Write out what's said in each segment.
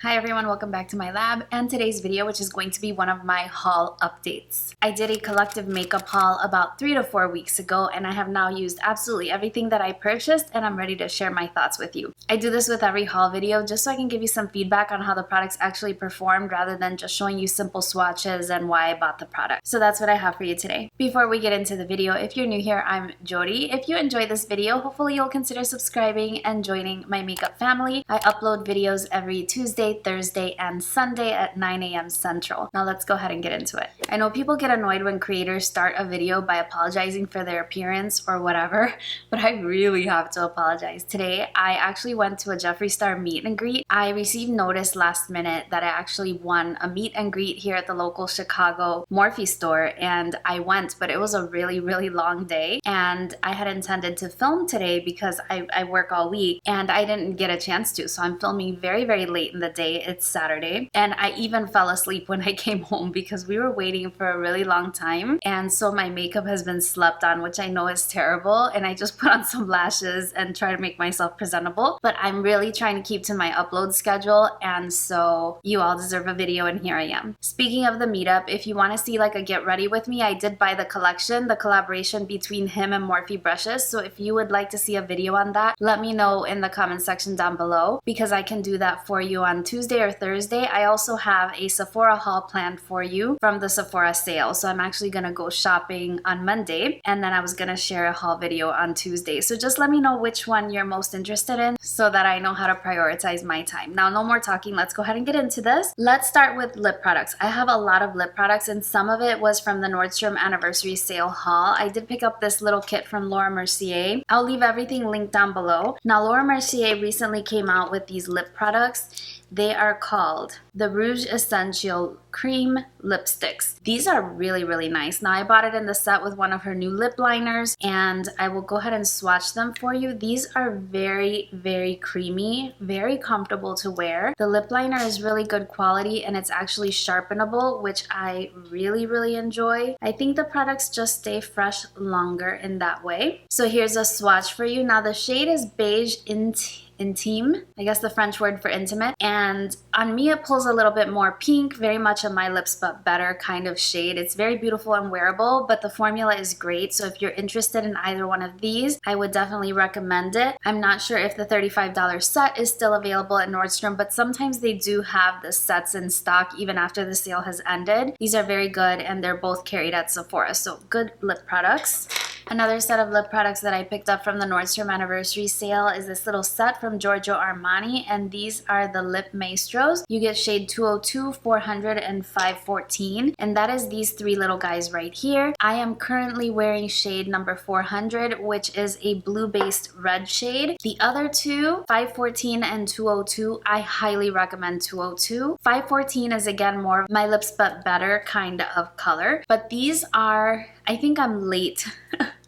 Hi everyone, welcome back to my lab and today's video, which is going to be one of my haul updates. I did a collective makeup haul about 3 to 4 weeks ago and I have now used absolutely everything that I purchased and I'm ready to share my thoughts with you. I do this with every haul video just so I can give you some feedback on how the products actually performed rather than just showing you simple swatches and why I bought the product. So that's what I have for you today. Before we get into the video, if you're new here, I'm Yori. If you enjoyed this video, hopefully you'll consider subscribing and joining my makeup family. I upload videos every Tuesday, Thursday, and Sunday at 9 a.m. Central. Now let's go ahead and get into it. I know people get annoyed when creators start a video by apologizing for their appearance or whatever, but I really have to apologize. Today, I actually went to a Jeffree Star meet and greet. I received notice last minute that I actually won a meet and greet here at the local Chicago Morphe store, and I went, but it was a really long day, and I had intended to film today because I work all week, and I didn't get a chance to, so I'm filming very late in the day. It's Saturday, and I even fell asleep when I came home because we were waiting for a really long time, and so my makeup has been slept on, which I know is terrible, and I just put on some lashes and try to make myself presentable, but I'm really trying to keep to my upload schedule, and so you all deserve a video, and here I am. Speaking of the meetup, if you want to see like a get ready with me, I did buy the collection, the collaboration between him and Morphe brushes, so if you would like to see a video on that, let me know in the comment section down below because I can do that for you on Tuesday or Thursday. I also have a Sephora haul planned for you from the Sephora sale, so I'm actually gonna go shopping on Monday and then I was gonna share a haul video on Tuesday. So just let me know which one you're most interested in so that I know how to prioritize my time. Now, no more talking, let's go ahead and get into this. Let's start with lip products. I have a lot of lip products and some of it was from the Nordstrom anniversary sale haul. I did pick up this little kit from Laura Mercier. I'll leave everything linked down below. Now, Laura Mercier recently came out with these lip products. They are called the Rouge Essential Cream Lipsticks. These are really nice. Now, I bought it in the set with one of her new lip liners, and I will go ahead and swatch them for you. These are very creamy, very comfortable to wear. The lip liner is really good quality, and it's actually sharpenable, which I really enjoy. I think the products just stay fresh longer in that way. So here's a swatch for you. Now, the shade is Beige Intime, I guess the French word for intimate, and on me it pulls a little bit more pink, very much a My Lips But Better kind of shade. It's very beautiful and wearable, but the formula is great, so if you're interested in either one of these, I would definitely recommend it. I'm not sure if the $35 set is still available at Nordstrom, but sometimes they do have the sets in stock even after the sale has ended. These are very good and they're both carried at Sephora, so good lip products. Another set of lip products that I picked up from the Nordstrom anniversary sale is this little set from Giorgio Armani, and these are the Lip Maestros. You get shade 202, 400, and 514, and that is these three little guys right here. I am currently wearing shade number 400, which is a blue-based red shade. The other two, 514 and 202, I highly recommend 202. 514 is again more of My Lips But Better kind of color, but these are, I think I'm late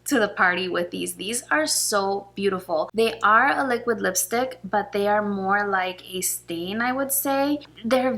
to the party with these. These are so beautiful. They are a liquid lipstick, but they are more like a stain, I would say. They're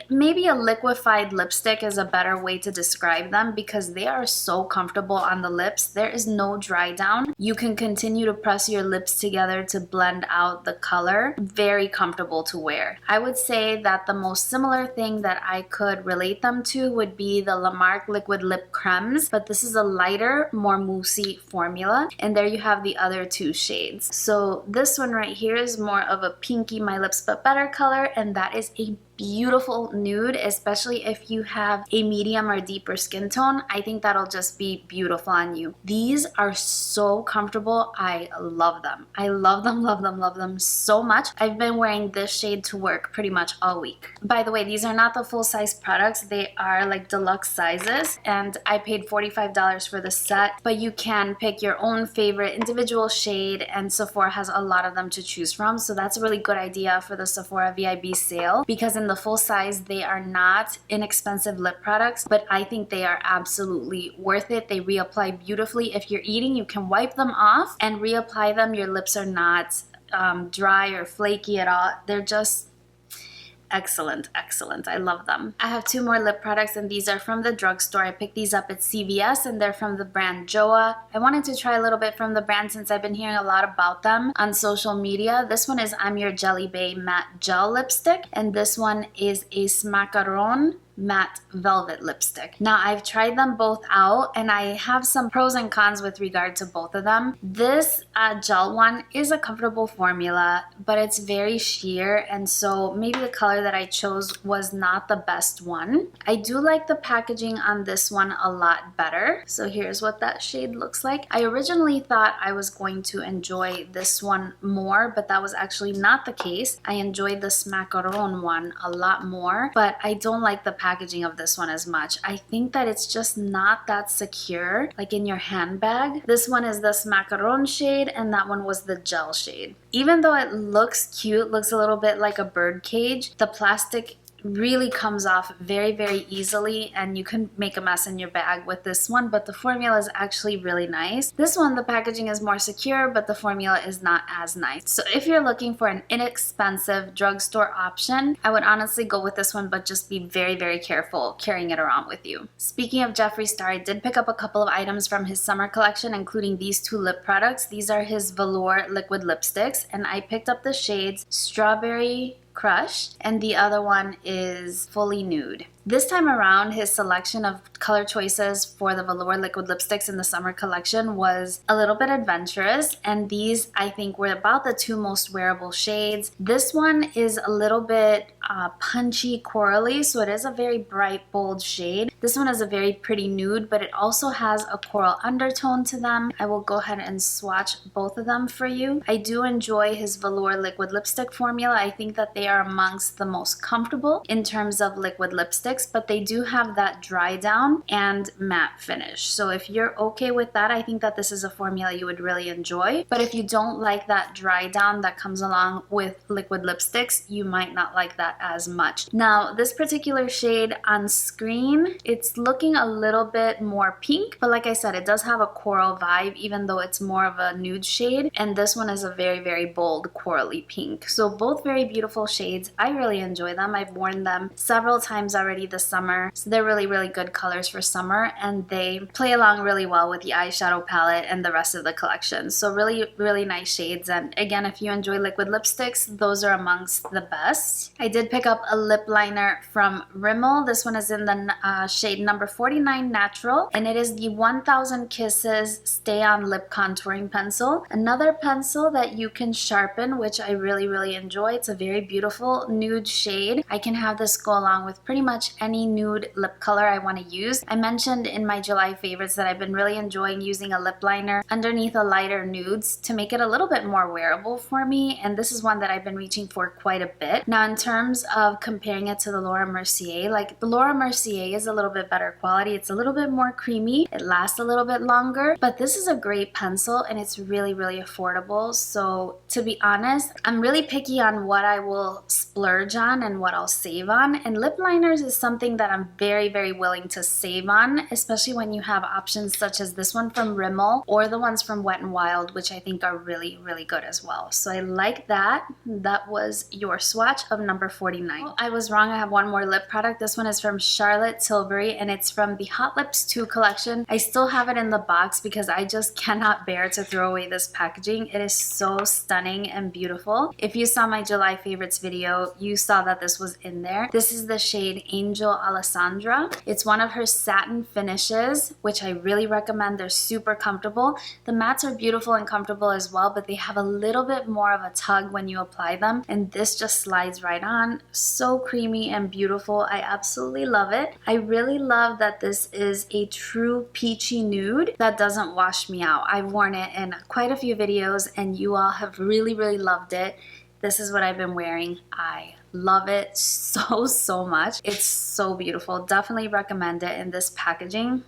maybe a liquefied lipstick is a better way to describe them because they are so comfortable on the lips. There is no dry down. You can continue to press your lips together to blend out the color. Very comfortable to wear. I would say that the most similar thing that I could relate them to would be the Lamarck Liquid Lip Cremes, but this is a lighter, more moussey formula, and there you have the other two shades. So this one right here is more of a pinky My Lips But Better color, and that is a beautiful nude, especially if you have a medium or deeper skin tone. I think that'll just be beautiful on you. These are so comfortable. I love them. I love them so much. I've been wearing this shade to work pretty much all week. By the way, these are not the full-size products. They are like deluxe sizes, and I paid $45 for the set, but you can pick your own favorite individual shade, and Sephora has a lot of them to choose from, so that's a really good idea for the Sephora VIB sale because in the full size, they are not inexpensive lip products, but I think they are absolutely worth it. They reapply beautifully. If you're eating, you can wipe them off and reapply them. Your lips are not dry or flaky at all. They're just excellent, excellent. I love them. I have 2 more lip products, and these are from the drugstore. I picked these up at CVS, and they're from the brand Joa. I wanted to try a little bit from the brand since I've been hearing a lot about them on social media. This one is I'm Your Jelly Bae Matte Gel Lipstick, and this one is a Smacaron matte velvet lipstick. Now I've tried them both out, and I have some pros and cons with regard to both of them. This gel one is a comfortable formula, but it's very sheer, and so maybe the color that I chose was not the best one. I do like the packaging on this one a lot better. So here's what that shade looks like. I originally thought I was going to enjoy this one more, but that was actually not the case. I enjoyed the Smacaron one a lot more, but I don't like the packaging of this one as much. I think that it's just not that secure, like in your handbag. This one is the Smacaron shade, and that one was the gel shade. Even though it looks cute, looks a little bit like a bird cage, the plastic really comes off very, very easily, and you can make a mess in your bag with this one, but the formula is actually really nice. This one, the packaging is more secure, but the formula is not as nice. So if you're looking for an inexpensive drugstore option, I would honestly go with this one, but just be very, very careful carrying it around with you. Speaking of Jeffree Star, I did pick up a couple of items from his summer collection, including these 2 lip products. These are his velour liquid lipsticks, and I picked up the shades Strawberry Crush, and the other one is Fully Nude. This time around, his selection of color choices for the velour liquid lipsticks in the summer collection was a little bit adventurous, and these I think were about the 2 most wearable shades. This one is a little bit punchy corally, so it is a very bright, bold shade. This one is a very pretty nude, but it also has a coral undertone to them. I will go ahead and swatch both of them for you. I do enjoy his velour liquid lipstick formula. I think that they are amongst the most comfortable in terms of liquid lipstick, but they do have that dry down and matte finish. So if you're okay with that, I think that this is a formula you would really enjoy. But if you don't like that dry down that comes along with liquid lipsticks, you might not like that as much. Now, this particular shade on screen, it's looking a little bit more pink, but like I said, it does have a coral vibe, even though it's more of a nude shade. And this one is a very, very bold corally pink. So both very beautiful shades. I really enjoy them. I've worn them several times already this summer, so they're really, really good colors for summer, and they play along really well with the eyeshadow palette and the rest of the collection. So really, really nice shades, and again, if you enjoy liquid lipsticks, those are amongst the best. I did pick up a lip liner from Rimmel. This one is in the shade number 49 Natural, and it is the 1000 Kisses Stay On Lip Contouring Pencil. Another pencil that you can sharpen, which I really, really enjoy. It's a very beautiful nude shade. I can have this go along with pretty much any nude lip color I want to use. I mentioned in my July favorites that I've been really enjoying using a lip liner underneath a lighter nudes to make it a little bit more wearable for me, and this is one that I've been reaching for quite a bit. Now, in terms of comparing it to the Laura Mercier, like the Laura Mercier is a little bit better quality. It's a little bit more creamy. It lasts a little bit longer, but this is a great pencil, and it's really, really affordable. So to be honest, I'm really picky on what I will splurge on and what I'll save on, and lip liners is something that I'm very, very willing to save on, especially when you have options such as this one from Rimmel or the ones from Wet n Wild, which I think are really, really good as well. So I like that. That was your swatch of number 49. Oh, I was wrong. I have one more lip product. This one is from Charlotte Tilbury, and it's from the Hot Lips 2 collection. I still have it in the box because I just cannot bear to throw away this packaging. It is so stunning and beautiful. If you saw my July favorites video, you saw that this was in there. This is the shade Angel Alessandra. It's one of her satin finishes, which I really recommend. They're super comfortable. The mattes are beautiful and comfortable as well, but they have a little bit more of a tug when you apply them, and this just slides right on. So creamy and beautiful. I absolutely love it. I really love that this is a true peachy nude that doesn't wash me out. I've worn it in quite a few videos, and you all have really, really loved it. This is what I've been wearing. I love it so much. It's so beautiful. Definitely recommend it in this packaging.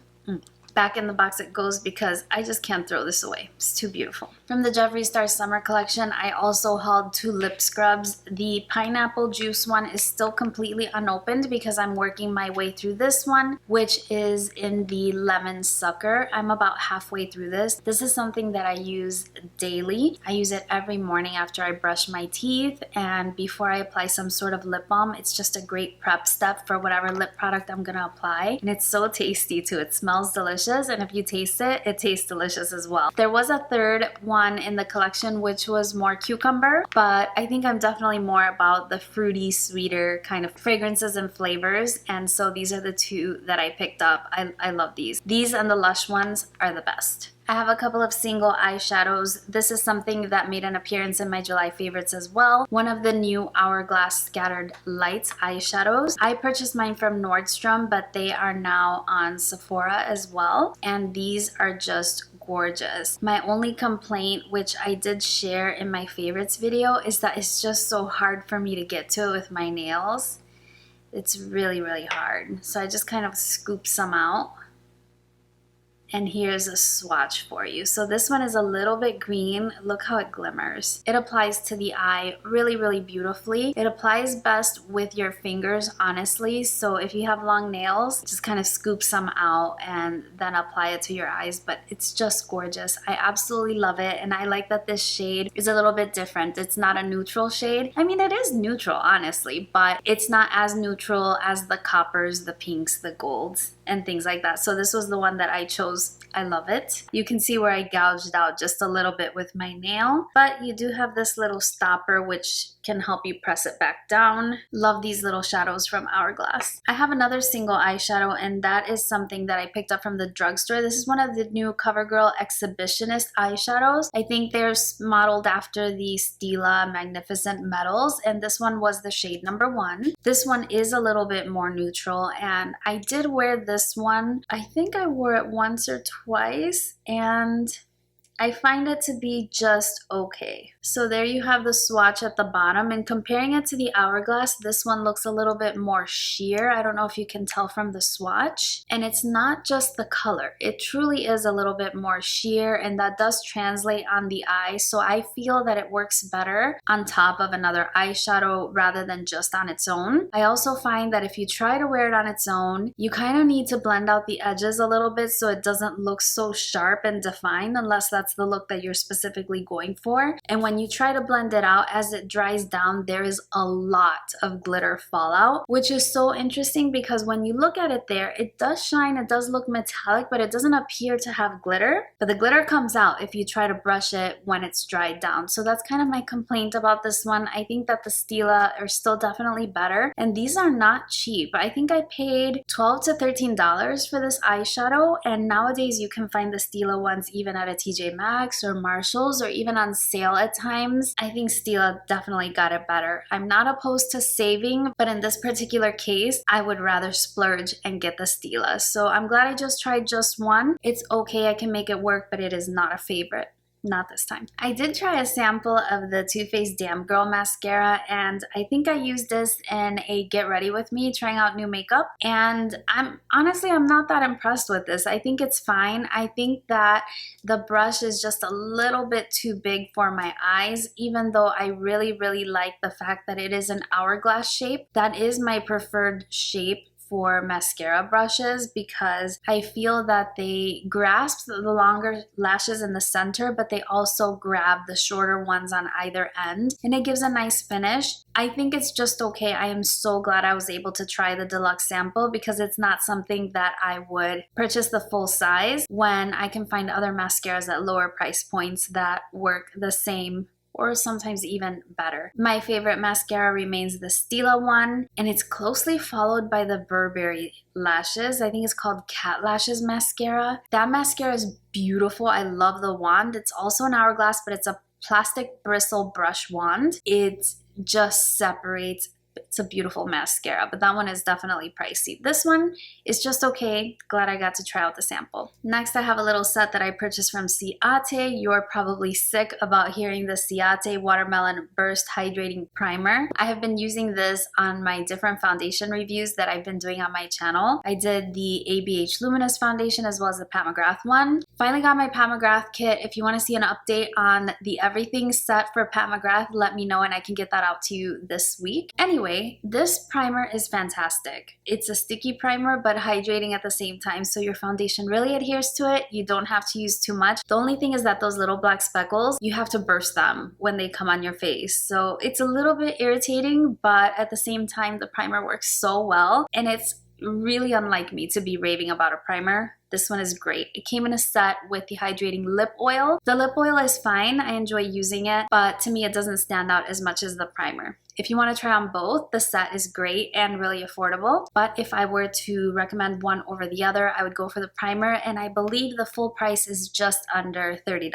Back in the box it goes because I just can't throw this away. It's too beautiful. From the Jeffree Star summer collection, I also hauled 2 lip scrubs. The pineapple juice one is still completely unopened because I'm working my way through this one, which is in the lemon sucker. I'm about halfway through this. This is something that I use daily. I use it every morning after I brush my teeth and before I apply some sort of lip balm. It's just a great prep step for whatever lip product I'm gonna apply. And it's so tasty too. It smells delicious, and if you taste it, it tastes delicious as well. There was a third one in the collection which was more cucumber, but I think I'm definitely more about the fruity, sweeter kind of fragrances and flavors, and so these are the 2 that I picked up. I love these. These and the Lush ones are the best. I have a couple of single eyeshadows. This is something that made an appearance in my July favorites as well. One of the new Hourglass Scattered Lights eyeshadows. I purchased mine from Nordstrom, but they are now on Sephora as well. And these are just gorgeous. My only complaint, which I did share in my favorites video, is that it's just so hard for me to get to it with my nails. It's really, really hard. So I just kind of scoop some out. And here's a swatch for you. So this one is a little bit green. Look how it glimmers. It applies to the eye really, really beautifully. It applies best with your fingers, honestly. So if you have long nails, just kind of scoop some out and then apply it to your eyes. But it's just gorgeous. I absolutely love it. And I like that this shade is a little bit different. It's not a neutral shade. I mean, it is neutral, honestly, but it's not as neutral as the coppers, the pinks, the golds, and things like that. So this was the one that I chose. I love it. You can see where I gouged out just a little bit with my nail, but you do have this little stopper which can help you press it back down. Love these little shadows from Hourglass. I have another single eyeshadow, and that is something that I picked up from the drugstore. This is one of the new CoverGirl Exhibitionist eyeshadows. I think they're modeled after the Stila Magnificent Metals, and this one was the shade number 1. This one is a little bit more neutral, and I did wear this one. I think I wore it once or twice, and I find it to be just okay. So there you have the swatch at the bottom, and comparing it to the Hourglass, this one looks a little bit more sheer. I don't know if you can tell from the swatch. And it's not just the color. It truly is a little bit more sheer, and that does translate on the eye. So I feel that it works better on top of another eyeshadow rather than just on its own. I also find that if you try to wear it on its own, you kind of need to blend out the edges a little bit so it doesn't look so sharp and defined, unless that's the look that you're specifically going for. And when you try to blend it out, as it dries down, there is a lot of glitter fallout, which is so interesting because when you look at it there, it does shine, it does look metallic, but it doesn't appear to have glitter. But the glitter comes out if you try to brush it when it's dried down. So that's kind of my complaint about this one. I think that the Stila are still definitely better, and these are not cheap. I think I paid $12 to $13 for this eyeshadow, and nowadays you can find the Stila ones even at a TJ Maxx or Marshalls, or even on sale at times. I think Stila definitely got it better. I'm not opposed to saving, but in this particular case, I would rather splurge and get the Stila. So I'm glad I just tried just one. It's okay, I can make it work, but it is not a favorite. Not this time. I did try a sample of the Too Faced Damn Girl mascara, and I think I used this in a get ready with me trying out new makeup, and I'm not that impressed with this. I think it's fine. I think that the brush is just a little bit too big for my eyes, even though I really, really like the fact that it is an hourglass shape. That is my preferred shape for mascara brushes because I feel that they grasp the longer lashes in the center, but they also grab the shorter ones on either end, and it gives a nice finish. I think it's just okay. I am so glad I was able to try the deluxe sample because it's not something that I would purchase the full size when I can find other mascaras at lower price points that work the same or sometimes even better. My favorite mascara remains the Stila one, and it's closely followed by the Burberry lashes. I think it's called Cat Lashes mascara. That mascara is beautiful. I love the wand. It's also an hourglass, but it's a plastic bristle brush wand. It just separates It's a beautiful mascara, but that one is definitely pricey. This one is just okay. Glad I got to try out the sample. Next, I have a little set that I purchased from Ciate. You're probably sick about hearing the Ciate Watermelon Burst Hydrating Primer. I have been using this on my different foundation reviews that I've been doing on my channel. I did the ABH Luminous foundation as well as the Pat McGrath one. Finally got my Pat McGrath kit. If you want to see an update on the everything set for Pat McGrath, let me know and I can get that out to you this week. Anyway, this primer is fantastic. It's a sticky primer but hydrating at the same time, so your foundation really adheres to it. You don't have to use too much. The only thing is that those little black speckles, you have to burst them when they come on your face. So it's a little bit irritating, but at the same time, the primer works so well, and it's really unlike me to be raving about a primer. This one is great. It came in a set with the hydrating lip oil. The lip oil is fine. I enjoy using it, but to me, it doesn't stand out as much as the primer. If you want to try on both, the set is great and really affordable. But if I were to recommend one over the other, I would go for the primer, and I believe the full price is just under $30.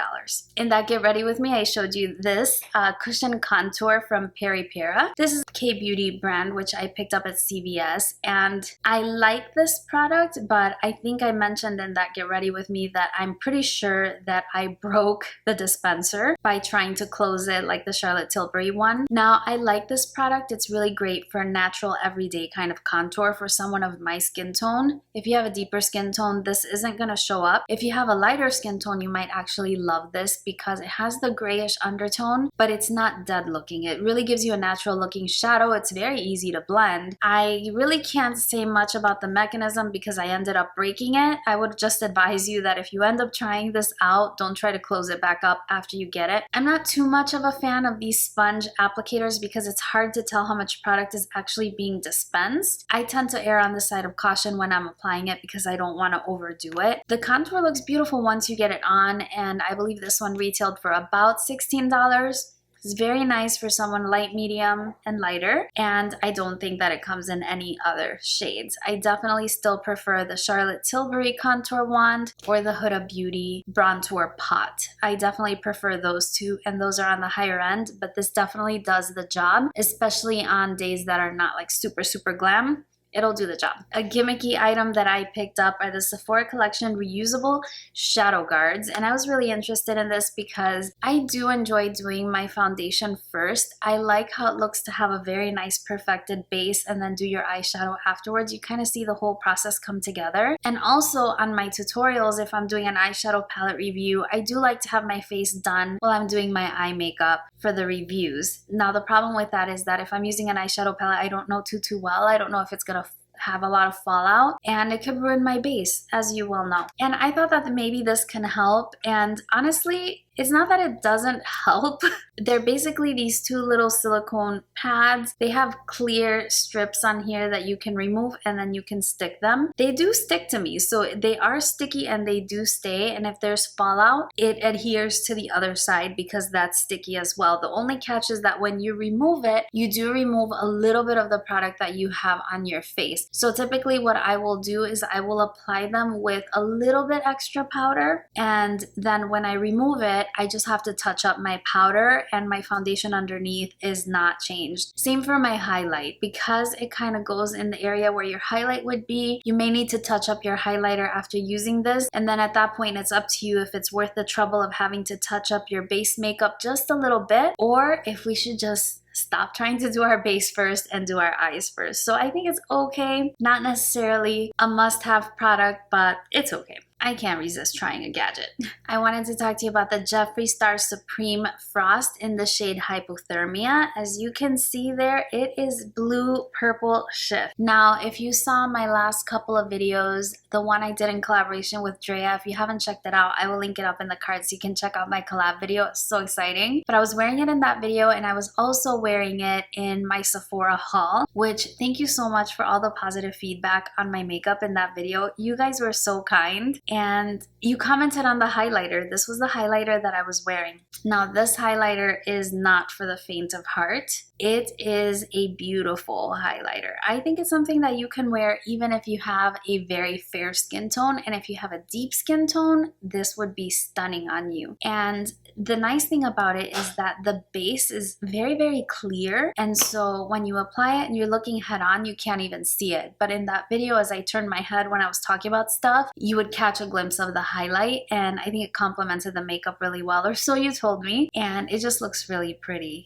In that Get Ready With Me, I showed you this cushion contour from Peri Pera. This is K-Beauty brand, which I picked up at CVS, and I like this product, but I think I mentioned in that Get Ready With Me that I'm pretty sure that I broke the dispenser by trying to close it like the Charlotte Tilbury one. Now, I like this product. It's really great for a natural everyday kind of contour for someone of my skin tone. If you have a deeper skin tone, this isn't going to show up. If you have a lighter skin tone, you might actually love this because it has the grayish undertone, but it's not dead looking. It really gives you a natural looking shadow. It's very easy to blend. I really can't say much about the mechanism because I ended up breaking it. I would just advise you that if you end up trying this out, don't try to close it back up after you get it. I'm not too much of a fan of these sponge applicators because it's hard to tell how much product is actually being dispensed. I tend to err on the side of caution when I'm applying it because I don't want to overdo it. The contour looks beautiful once you get it on, and I believe this one retailed for about $16. It's very nice for someone light, medium, and lighter, and I don't think that it comes in any other shades. I definitely still prefer the Charlotte Tilbury Contour Wand or the Huda Beauty Bronzer Pot. I definitely prefer those two, and those are on the higher end, but this definitely does the job, especially on days that are not like super glam. It'll do the job. A gimmicky item that I picked up are the Sephora Collection reusable shadow guards, and I was really interested in this because I do enjoy doing my foundation first. I like how it looks to have a very nice perfected base and then do your eyeshadow afterwards. You kind of see the whole process come together. And also on my tutorials, if I'm doing an eyeshadow palette review, I do like to have my face done while I'm doing my eye makeup for the reviews. Now the problem with that is that if I'm using an eyeshadow palette I don't know too well, I don't know if it's gonna have a lot of fallout, and it could ruin my base, as you well know. And I thought that maybe this can help, and honestly, it's not that it doesn't help. They're basically these two little silicone pads. They have clear strips on here that you can remove and then you can stick them. They do stick to me, so they are sticky and they do stay, and if there's fallout, it adheres to the other side because that's sticky as well. The only catch is that when you remove it, you do remove a little bit of the product that you have on your face. So typically what I will do is I will apply them with a little bit extra powder, and then when I remove it, I just have to touch up my powder, and my foundation underneath is not changed. Same for my highlight. Because it kind of goes in the area where your highlight would be, you may need to touch up your highlighter after using this, and then at that point it's up to you if it's worth the trouble of having to touch up your base makeup just a little bit, or if we should just stop trying to do our base first and do our eyes first. So I think it's okay. Not necessarily a must-have product, but it's okay. I can't resist trying a gadget. I wanted to talk to you about the Jeffree Star Supreme Frost in the shade Hypothermia. As you can see there, it is blue-purple shift. Now, if you saw my last couple of videos, the one I did in collaboration with Drea, if you haven't checked it out, I will link it up in the card so you can check out my collab video. It's so exciting. But I was wearing it in that video, and I was also wearing it in my Sephora haul, which thank you so much for all the positive feedback on my makeup in that video. You guys were so kind. and you commented on the highlighter. This was the highlighter that I was wearing. Now, this highlighter is not for the faint of heart. It is a beautiful highlighter. I think it's something that you can wear even if you have a very fair skin tone, and if you have a deep skin tone, this would be stunning on you. And the nice thing about it is that the base is very, very clear, and so when you apply it and you're looking head on, you can't even see it. But in that video, as I turned my head when I was talking about stuff, you would catch a glimpse of the highlight, and I think it complemented the makeup really well, or so you told me, and it just looks really pretty.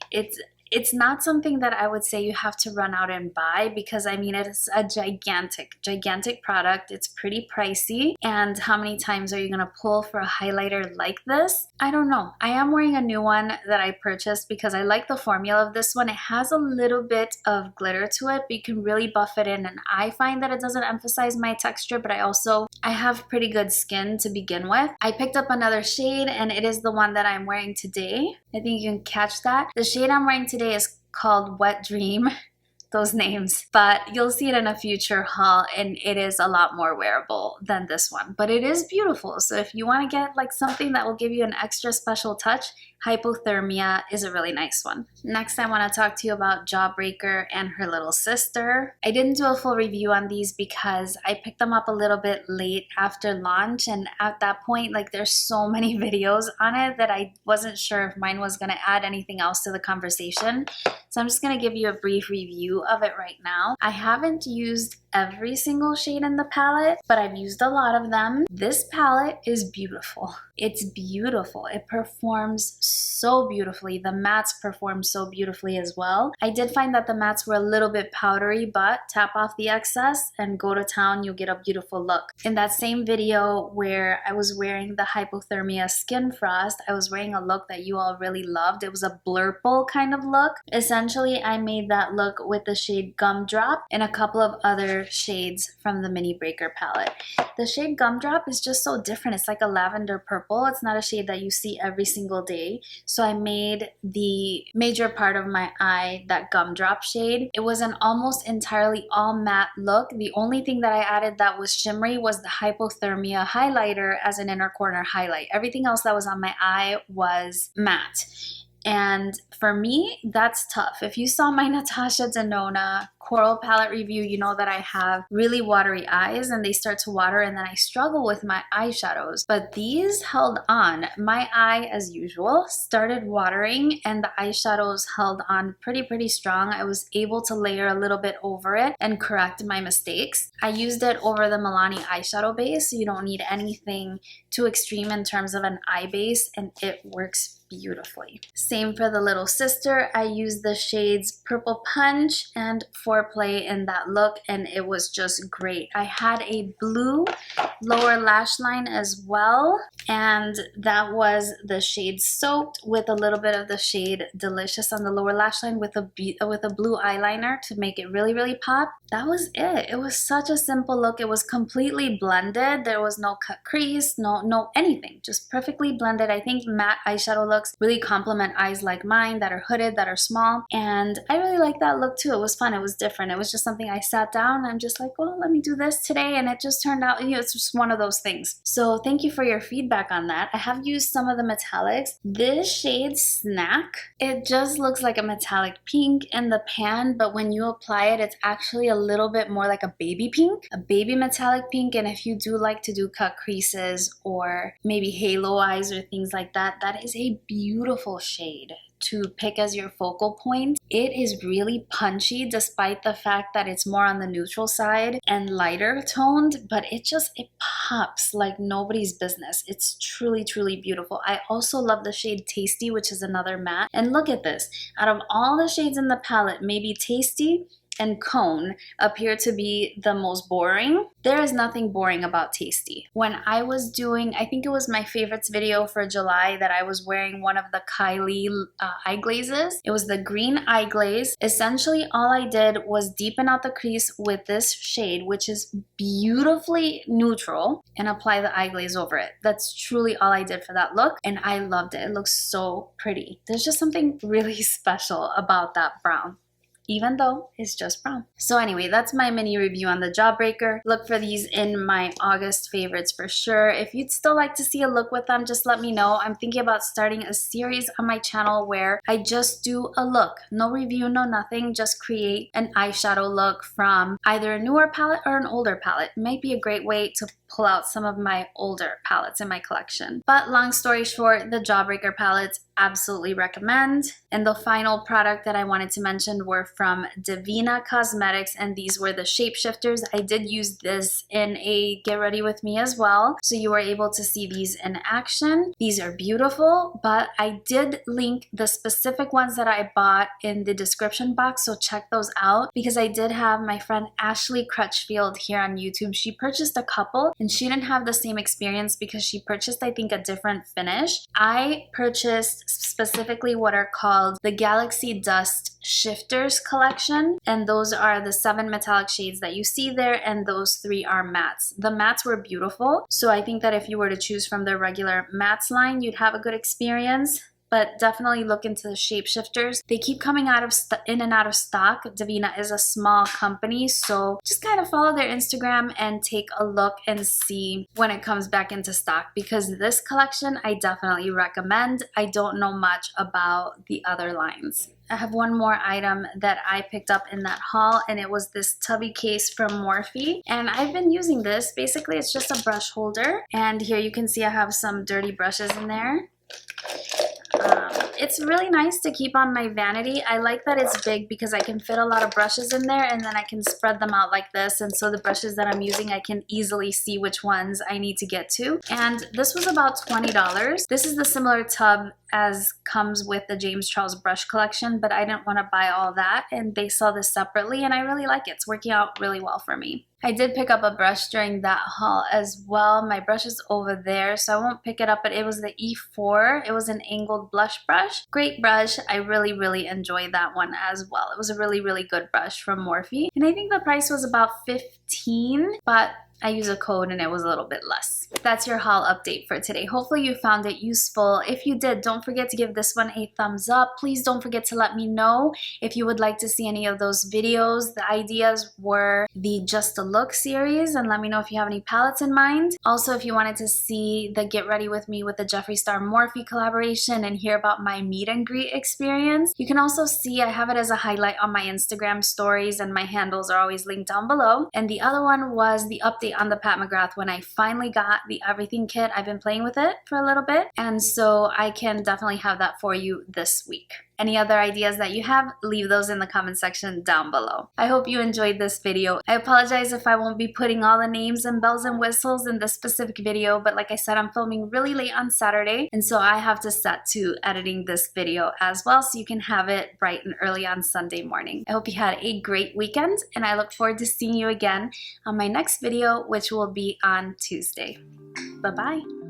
It's not something that I would say you have to run out and buy, because I mean, it is a gigantic product. It's pretty pricey, and how many times are you gonna pull for a highlighter like this? I don't know. I am wearing a new one that I purchased because I like the formula of this one. It has a little bit of glitter to it, but you can really buff it in, and I find that it doesn't emphasize my texture, but I have pretty good skin to begin with. I picked up another shade, and it is the one that I'm wearing today. I think you can catch that. The shade I'm wearing today is called Wet Dream. Those names, but you'll see it in a future haul, and it is a lot more wearable than this one, but it is beautiful. So if you want to get like something that will give you an extra special touch, Hypothermia is a really nice one. Next, I want to talk to you about Jawbreaker and her little sister. I didn't do a full review on these because I picked them up a little bit late after launch, and at that point, like, there's so many videos on it that I wasn't sure if mine was going to add anything else to the conversation. So I'm just going to give you a brief review of it right now. I haven't used every single shade in the palette, but I've used a lot of them. This palette is beautiful. It's beautiful. It performs so beautifully. The mattes perform so beautifully as well. I did find that the mattes were a little bit powdery, but tap off the excess and go to town, you'll get a beautiful look. In that same video where I was wearing the Hypothermia Skin Frost, I was wearing a look that you all really loved. It was a blurple kind of look. Essentially, I made that look with the shade Gumdrop and a couple of other shades from the Mini Breaker palette. The shade Gumdrop is just so different. It's like a lavender purple. It's not a shade that you see every single day. So I made the major part of my eye that Gumdrop shade. It was an almost entirely all matte look. The only thing that I added that was shimmery was the Hypothermia highlighter as an inner corner highlight. Everything else that was on my eye was matte. And for me, that's tough. If you saw my Natasha Denona Coral palette review, you know that I have really watery eyes and they start to water, and then I struggle with my eyeshadows. But these held on. My eye, as usual, started watering, and the eyeshadows held on pretty strong. I was able to layer a little bit over it and correct my mistakes. I used it over the Milani eyeshadow base, so you don't need anything too extreme in terms of an eye base, and it works beautifully. Same for the little sister. I used the shades Purple Punch and Foreplay in that look, and it was just great. I had a blue lower lash line as well, and that was the shade Soaked with a little bit of the shade Delicious on the lower lash line with a blue eyeliner to make it really pop. That was it. It was such a simple look. It was completely blended. There was no cut crease, no anything. Just perfectly blended. I think matte eyeshadow looks really complement eyes like mine that are hooded, that are small, and I really like that look too. It was fun. It was different. It was just something I sat down and I'm just like, well, let me do this today, and it just turned out, you know, it's just one of those things. So thank you for your feedback on that. I have used some of the metallics. This shade Snack, it just looks like a metallic pink in the pan, but when you apply it, it's actually a little bit more like a baby pink, a baby metallic pink. And if you do like to do cut creases or maybe halo eyes or things like that, that is a beautiful shade to pick as your focal point. It is really punchy despite the fact that it's more on the neutral side and lighter toned, but it pops like nobody's business. It's truly beautiful. I also love the shade Tasty, which is another matte. And look at this. Out of all the shades in the palette, maybe Tasty and Cone appear to be the most boring. There is nothing boring about Tasty. When I was doing, I think it was my favorites video for July, that I was wearing one of the Kylie eye glazes. It was the green eye glaze. Essentially, all I did was deepen out the crease with this shade, which is beautifully neutral, and apply the eye glaze over it. That's truly all I did for that look, and I loved it. It looks so pretty. There's just something really special about that brown. even though it's just brown. So anyway, that's my mini review on the Jawbreaker. Look for these in my August favorites for sure. If you'd still like to see a look with them, just let me know. I'm thinking about starting a series on my channel where I just do a look. No review, no nothing, just create an eyeshadow look from either a newer palette or an older palette. It might be a great way to pull out some of my older palettes in my collection. But long story short, the Jawbreaker palettes absolutely recommend. And the final product that I wanted to mention were from Divina Cosmetics, and these were the shapeshifters. I did use this in a get ready with me as well, so you were able to see these in action. These are beautiful, but I did link the specific ones that I bought in the description box, so check those out, because I did have my friend Ashley Crutchfield here on YouTube. She purchased a couple and she didn't have the same experience because she purchased, I think, a different finish. I purchased specifically what are called the Galaxy Dust Shifters collection, and those are the 7 metallic shades that you see there, and those 3 are mattes. The mattes were beautiful, so I think that if you were to choose from their regular mattes line, you'd have a good experience. But definitely look into the shapeshifters. They keep coming out of in and out of stock. Divina is a small company, so just kind of follow their Instagram and take a look and see when it comes back into stock, because this collection I definitely recommend. I don't know much about the other lines. I have one more item that I picked up in that haul, and it was this tubby case from Morphe, and I've been using this. Basically, it's just a brush holder, and here you can see I have some dirty brushes in there. It's really nice to keep on my vanity. I like that it's big because I can fit a lot of brushes in there, and then I can spread them out like this, and so the brushes that I'm using, I can easily see which ones I need to get to. And this was about $20. This is the similar tub as comes with the James Charles brush collection, but I didn't want to buy all that, and they sell this separately, and I really like it. It's working out really well for me. I did pick up a brush during that haul as well. My brush is over there, so I won't pick it up, but it was the E4. It was an angled blush brush. Great brush. I really enjoyed that one as well. It was a really good brush from Morphe, and I think the price was about $15, but I used a code and it was a little bit less. That's your haul update for today. Hopefully you found it useful. If you did, don't forget to give this one a thumbs up. Please don't forget to let me know if you would like to see any of those videos. The ideas were the Just a Look series, and let me know if you have any palettes in mind. Also, if you wanted to see the Get Ready With Me with the Jeffree Star Morphe collaboration and hear about my meet and greet experience, you can also see I have it as a highlight on my Instagram stories, and my handles are always linked down below. And the other one was the update on the Pat McGrath when I finally got the Everything kit. I've been playing with it for a little bit, and so I can definitely have that for you this week. Any other ideas that you have, leave those in the comment section down below. I hope you enjoyed this video. I apologize if I won't be putting all the names and bells and whistles in this specific video, but like I said, I'm filming really late on Saturday, and so I have to set to editing this video as well, so you can have it bright and early on Sunday morning. I hope you had a great weekend, and I look forward to seeing you again on my next video, which will be on Tuesday. Bye-bye.